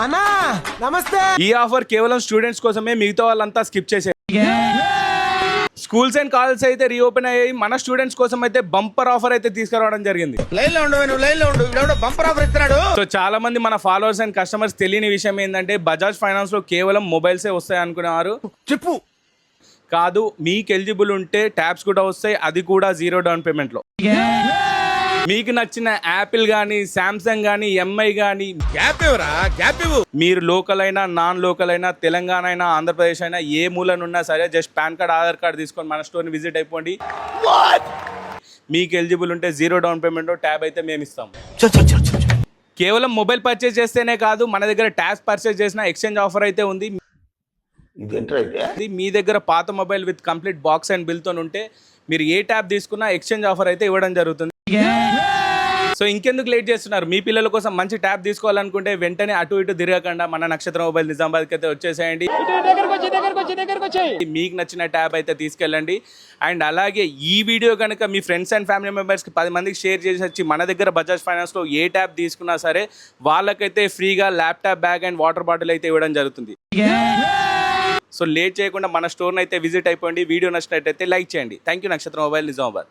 అన్నా నమస్తే. ఈ ఆఫర్ కేవలం స్టూడెంట్స్ కోసమే, మిగతా వాళ్ళంతా స్కిప్ చేసే. స్కూల్స్ అండ్ కాలేజ్ అయితే రీఓపెన్ అయ్యాయి. మన స్టూడెంట్స్ కోసం అయితే బంపర్ ఆఫర్ అయితే తీసుకురావడం జరిగింది. లైన్ లో ఉండు బంపర్ ఆఫర్ ఇస్తున్నాడు. సో చాలా మంది మన ఫాలోవర్స్ అండ్ కస్టమర్స్ తెలియని విషయం ఏంటంటే బజాజ్ ఫైనాన్స్ లో కేవలం మొబైల్సే వస్తాయి అనుకునేవారు. చెప్పు. కాదు, మీకు ఎలిజిబుల్ ఉంటే ట్యాబ్స్ కూడా వస్తాయి, అది కూడా 0 డౌన్ పేమెంట్ లో. మీకు నచ్చిన యాపిల్ గానీ, శాంసంగ్ గానీ, ఎంఐ గానీ, మీరు లోకల్ అయినా నాన్ లోకల్ అయినా, తెలంగాణ అయినా, ఆంధ్రప్రదేశ్ అయినా, ఏ మూలనున్నా సరే just pan card, Aadhaar card తీసుకొని మన స్టోర్ ని విజిట్ అయిపోండి. మీకు ఎలిజిబుల్ ఉంటే 0 డౌన్ పేమెంట్ లో ట్యాబ్ అయితే మేము ఇస్తాం. కేవలం మొబైల్ పర్చేజ్ చేస్తేనే కాదు, మన దగ్గర ట్యాబ్స్ పర్చేజ్ చేసిన ఎక్స్చేంజ్ ఆఫర్ అయితే ఉంది. మీ దగ్గర పాత mobile with complete box and bill తో ఉంటే మీరు ఏ ట్యాబ్ తీసుకున్నా ఎక్స్చేంజ్ ఆఫర్ అయితే ఇవ్వడం జరుగుతుంది. సో ఇంకెందుకు లేట్ చేస్తున్నారు? మీ పిల్లల కోసం మంచి ట్యాబ్ తీసుకోవాలనుకుంటే వెంటనే అటు ఇటు తిరగకుండా మన నక్షత్ర మొబైల్ నిజామాబాద్కి అయితే వచ్చేసేయండి. మీకు నచ్చిన ట్యాబ్ అయితే తీసుకెళ్ళండి. అండ్ అలాగే ఈ వీడియో కనుక మీ ఫ్రెండ్స్ అండ్ ఫ్యామిలీ మెంబర్స్కి 10 మందికి షేర్ చేసి వచ్చి మన దగ్గర బజాజ్ ఫైనాన్స్లో ఏ ట్యాబ్ తీసుకున్నా సరే వాళ్ళకైతే ఫ్రీగా laptop, bag and water bottle అయితే ఇవ్వడం జరుగుతుంది. సో లేట్ చేయకుండా మన స్టోర్ని అయితే విజిట్ అయిపోండి. వీడియో నచ్చినట్టయితే లైక్ చేయండి. Thank you. నక్షత్ర మొబైల్ నిజామాబాద్.